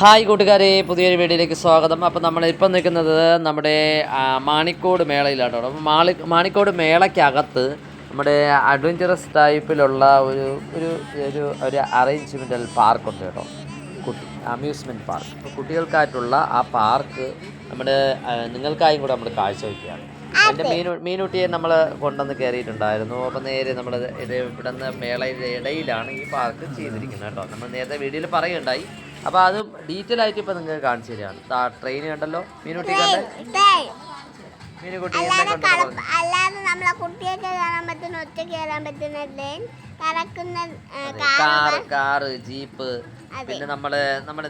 Hi കൂട്ടുകാരെ, പുതിയൊരു വീഡിയോയിലേക്ക് സ്വാഗതം. അപ്പോൾ നമ്മളിപ്പം നിൽക്കുന്നത് നമ്മുടെ മാണിക്കോട് മേളയിലാണ് കേട്ടോ. അപ്പോൾ മാണിക്കോട് മേളയ്ക്കകത്ത് നമ്മുടെ അഡ്വഞ്ചറസ് ടൈപ്പിലുള്ള ഒരു അറേഞ്ച്മെൻ്റൽ പാർക്കുണ്ട് കേട്ടോ. Amusement park. അപ്പോൾ കുട്ടികൾക്കായിട്ടുള്ള ആ പാർക്ക് നമ്മുടെ നിങ്ങൾക്കായും കൂടെ നമ്മൾ കാഴ്ചവെക്കുകയാണ്. എൻ്റെ മീനുട്ടിയെ നമ്മൾ കൊണ്ടുവന്ന് കയറിയിട്ടുണ്ടായിരുന്നു. അപ്പോൾ നേരെ നമ്മൾ ഇവിടെ നിന്ന് മേളയുടെ ഇടയിലാണ് ഈ പാർക്ക് ചെയ്തിരിക്കുന്നത് കേട്ടോ. നമ്മൾ നേരത്തെ വീഡിയോയിൽ പറയുകയുണ്ടായി. അപ്പോൾ അത് ഡീറ്റെയിൽ ആയിട്ട് ഇപ്പോൾ നിങ്ങൾക്ക് കാണിച്ചു തരികയാണ്. ട്രെയിൻ കണ്ടല്ലോ മീനുട്ടി കണ്ടേ? മീനുകുട്ടി അല്ലാതെ നമ്മളെ കുട്ടിയൊക്കെ കയറാൻ പറ്റുന്ന ഒറ്റ കയറാൻ പറ്റുന്ന കാറ് ജീപ്പ്, പിന്നെ നമ്മള്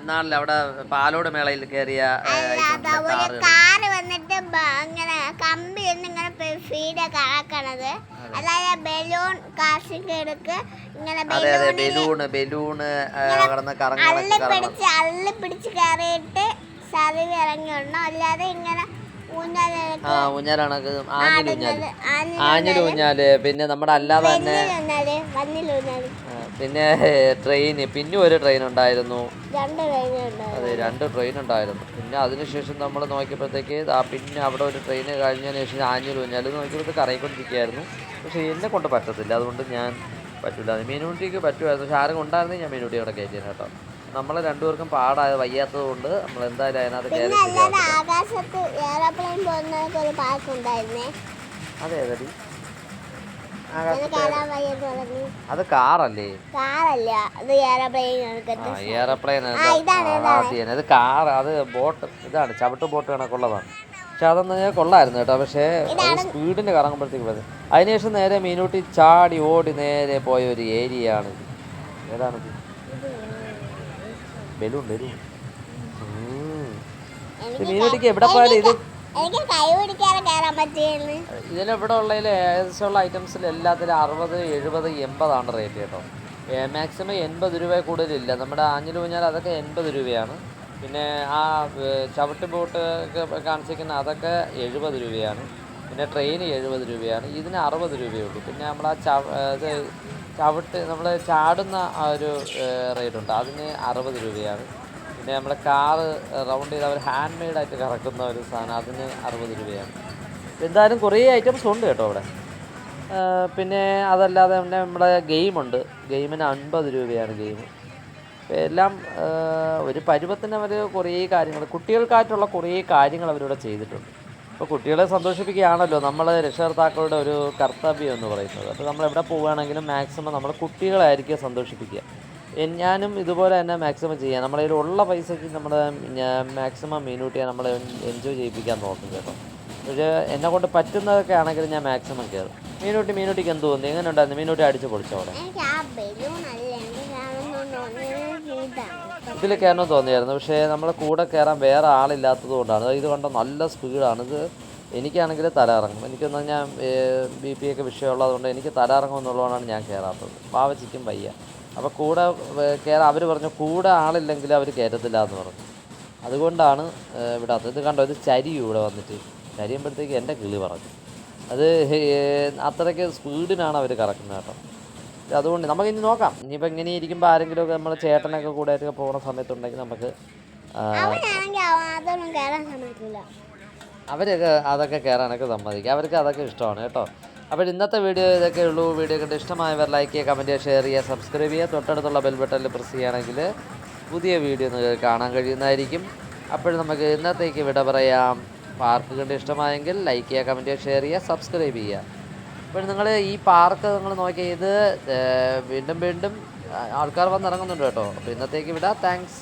ഇന്നാളിൽ അവിടെ പാലോട് മേളയിൽ കയറിയ കാറ് വന്നിട്ട് ഇങ്ങനെ കമ്പി ഇങ്ങനെ ഫീഡ് കറക്കണത്, അതായത് ബലൂൺ കാശിക്കെടുക്ക് ഇങ്ങനെ ബലൂണ് അള്ളി പിടിച്ച് കയറിയിട്ട് സറിവ് ഇറങ്ങി ഉണ്ടോ. അല്ലാതെ ഇങ്ങനെ ഊഞ്ഞാലാണ് ആഞ്ഞിൽ ഊഞ്ഞാല്, പിന്നെ നമ്മുടെ അല്ലാതെ തന്നെ പിന്നെ ട്രെയിന്, പിന്നെ ഒരു ട്രെയിൻ ഉണ്ടായിരുന്നു. അതെ, 2 ട്രെയിൻ ഉണ്ടായിരുന്നു. പിന്നെ അതിനുശേഷം നമ്മൾ നോക്കിയപ്പോഴത്തേക്ക് പിന്നെ അവിടെ ഒരു ട്രെയിൻ കഴിഞ്ഞതിന് ശേഷം ആഞ്ഞിൽ ഊഞ്ഞാല് നോക്കിയപ്പോഴത്തേക്ക് കറങ്ങിക്കൊണ്ടിരിക്കുകയായിരുന്നു. പക്ഷേ എന്നെ കൊണ്ട് പറ്റത്തില്ല, അതുകൊണ്ട് ഞാൻ പറ്റില്ല. മീനുട്ടിക്ക് പറ്റുമായിരുന്നു, പക്ഷെ ആരും ഉണ്ടായിരുന്നെങ്കിൽ ഞാൻ മീനുട്ടി അവിടെ കയറ്റിയാണ് കേട്ടോ. നമ്മളെ 2 പേർക്കും പാടായത് വയ്യാത്തത് കൊണ്ട് നമ്മൾ എന്തായാലും അതിനകത്ത് കയറി. അതെ അതെ, അത് കാറല്ലേ? എയർപ്ലെയിൻ അത് കാർ, അത് ബോട്ട്. ഇതാണ് ചവിട്ട് ബോട്ട് കണക്കുള്ളതാണ്. പക്ഷെ അതൊന്നും കൊള്ളായിരുന്നു കേട്ടോ. പക്ഷേ സ്പീഡിന് കറങ്ങുമ്പോഴത്തേക്ക് വരും. അതിനുശേഷം നേരെ മീനുട്ടി ചാടി ഓടി നേരെ പോയ ഒരു ഏരിയ ആണ്. ഏതാണിത്? ബലൂൺ. മീനുട്ടിക്ക് എവിടെ പോയാലും ഇതിലെവിടെ ഉള്ളതിൽ ഏകദേശമുള്ള ഐറ്റംസിൽ എല്ലാത്തിലും 60, 70, 80 റേറ്റ് കേട്ടോ. മാക്സിമം 80 രൂപ കൂടുതലില്ല. നമ്മുടെ ആഞ്ഞിൽ ഊഞ്ഞാൽ അതൊക്കെ 80 രൂപയാണ്. പിന്നെ ആ ചവിട്ട് ബോട്ട് ഒക്കെ കാണിച്ചിരിക്കുന്ന അതൊക്കെ 70 രൂപയാണ്. പിന്നെ ട്രെയിൻ 70 രൂപയാണ്. ഇതിന് 60 രൂപയുള്ളൂ. പിന്നെ നമ്മൾ നമ്മൾ ചാടുന്ന ആ ഒരു റേറ്റുണ്ട്, അതിന് 60 രൂപയാണ്. പിന്നെ നമ്മുടെ കാറ് റൗണ്ട് ചെയ്ത് അവർ ഹാൻഡ് മെയ്ഡായിട്ട് കറക്കുന്ന ഒരു സാധനം, അതിന് 60 രൂപയാണ്. എന്തായാലും കുറേ ഐറ്റംസ് ഉണ്ട് കേട്ടോ അവിടെ. പിന്നെ അതല്ലാതെ തന്നെ നമ്മുടെ ഗെയിമുണ്ട്. ഗെയിമിന് 50 രൂപയാണ് ഗെയിം. എല്ലാം ഒരു പരുവത്തിന് അവർ കുറേ കാര്യങ്ങൾ, കുട്ടികൾക്കായിട്ടുള്ള കുറേ കാര്യങ്ങൾ അവരിവിടെ ചെയ്തിട്ടുണ്ട്. അപ്പോൾ കുട്ടികളെ സന്തോഷിപ്പിക്കുകയാണല്ലോ നമ്മൾ രക്ഷകർത്താക്കളുടെ ഒരു കർത്തവ്യം എന്ന് പറയുന്നത്. അപ്പോൾ നമ്മൾ എവിടെ പോവുകയാണെങ്കിലും മാക്സിമം നമ്മൾ കുട്ടികളായിരിക്കും സന്തോഷിപ്പിക്കുക. ഞാനും ഇതുപോലെ തന്നെ മാക്സിമം ചെയ്യാം. നമ്മുടെ കയ്യിലുള്ള പൈസയ്ക്ക് നമ്മുടെ മാക്സിമം മീനുട്ടിയെ നമ്മൾ എൻജോയ് ചെയ്യിപ്പിക്കാൻ നോക്കും കേട്ടോ. പക്ഷേ എന്നെ കൊണ്ട് പറ്റുന്നതൊക്കെ ആണെങ്കിൽ ഞാൻ മാക്സിമം കയറും. മീനുട്ടിക്ക് എന്ത് തോന്നി? എങ്ങനെ ഉണ്ടായിരുന്നു? മീനുട്ടി അടിച്ച് പൊളിച്ചോ അവിടെ? ഇതിൽ കയറണമെന്ന് തോന്നിയായിരുന്നു. പക്ഷേ നമ്മളെ കൂടെ കയറാൻ വേറെ ആളില്ലാത്തത് കൊണ്ടാണ്. ഇത് കണ്ട നല്ല സ്പീഡാണ്. ഇത് എനിക്കാണെങ്കിൽ തല ഇറങ്ങും. എനിക്കെന്ന് പറഞ്ഞാൽ BP ഒക്കെ വിഷയമുള്ളതുകൊണ്ട് എനിക്ക് തല ഇറങ്ങുമെന്നുള്ളതുകൊണ്ടാണ് ഞാൻ കയറാത്തത്. പാവച്ചിക്കും വയ്യ. അപ്പോൾ കൂടെ കയറാൻ അവർ പറഞ്ഞു, കൂടെ ആളില്ലെങ്കിൽ അവർ കയറ്റത്തില്ല എന്ന് പറഞ്ഞു. അതുകൊണ്ടാണ് വിടാത്തത്. ഇത് കണ്ടോ, ഇത് ചരിയും ഇവിടെ വന്നിട്ട്. ചരിയുമ്പോഴത്തേക്ക് എൻ്റെ കിളി പറഞ്ഞു. അത് അത്രയ്ക്ക് സ്പീഡിനാണ് അവർ കറക്കുന്നത് കേട്ടോ. അതുകൊണ്ട് നമുക്കിനി നോക്കാം. ഇനിയിപ്പോൾ ഇങ്ങനെ ഇരിക്കുമ്പോൾ ആരെങ്കിലുമൊക്കെ നമ്മളെ ചേട്ടനൊക്കെ കൂടെ ആയിട്ടൊക്കെ പോകുന്ന സമയത്തുണ്ടെങ്കിൽ നമുക്ക് അവരൊക്കെ അതൊക്കെ കയറാനൊക്കെ സമ്മതിക്കും. അവർക്ക് അതൊക്കെ ഇഷ്ടമാണ് കേട്ടോ. അപ്പോൾ ഇന്നത്തെ വീഡിയോ ഇതൊക്കെ ഉള്ളൂ. വീഡിയോ കണ്ട് ഇഷ്ടമായവർ ലൈക്ക് ചെയ്യുക, കമൻറ്റ് ചെയ്യുക, ഷെയർ ചെയ്യുക, സബ്സ്ക്രൈബ് ചെയ്യുക. തൊട്ടടുത്തുള്ള ബെൽ ബട്ടണിൽ പ്രസ് ചെയ്യുകയാണെങ്കിൽ പുതിയ വീഡിയോ നിങ്ങൾക്ക് കാണാൻ കഴിയുന്നതായിരിക്കും. അപ്പോൾ നമുക്ക് ഇന്നത്തേക്ക് വിട പറയാം. പാർക്ക് കണ്ട് ഇഷ്ടമായെങ്കിൽ ലൈക്ക് ചെയ്യുക, കമൻറ്റ് ചെയ്യുക, ഷെയർ ചെയ്യുക, സബ്സ്ക്രൈബ് ചെയ്യുക. അപ്പോൾ നിങ്ങൾ ഈ പാർക്ക് നിങ്ങൾ നോക്കിയാൽ ഇത് വീണ്ടും ആൾക്കാർ വന്നിറങ്ങുന്നുണ്ട് കേട്ടോ. അപ്പോൾ ഇന്നത്തേക്ക് വിടാം. താങ്ക്സ്.